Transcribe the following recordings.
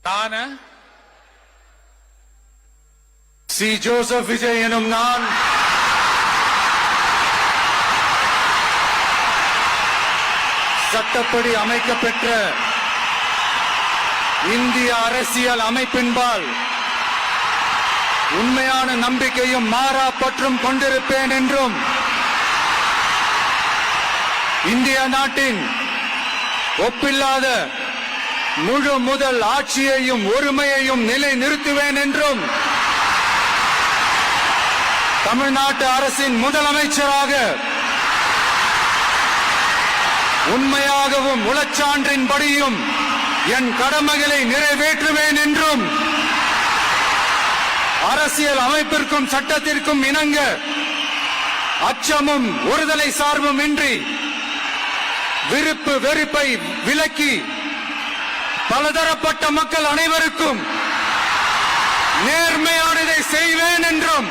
நான் C. Joseph Vijay எனும் நான் சட்டப்படி அமைக்கப்பெற்ற இந்திய அரசியல் அமைப்பின்பால் உண்மையான நம்பிக்கையும் மாறா பற்றும் கொண்டிருப்பேன் என்றும் இந்திய நாட்டின் ஒப்பில்லாத முழு முதல் ஆட்சியையும் ஒருமையையும் நிலை நிறுத்துவேன் என்றும் தமிழ்நாட்டு அரசின் முதலமைச்சராக உண்மையாகவும் உளச்சான்றின்படியும் என் கடமைகளை நிறைவேற்றுவேன் என்றும் அரசியல் அமைப்பிற்கும் சட்டத்திற்கும் இணங்க அச்சமும் ஒருதலை சார்பும் இன்றி விருப்பு வெறுப்பை விலக்கி பலதரப்பட்ட மக்கள் அனைவருக்கும் நேர்மையானதை செய்வேன் என்றும்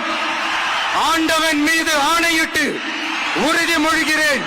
ஆண்டவன் மீது ஆணையிட்டு உறுதிமொழிகிறேன்.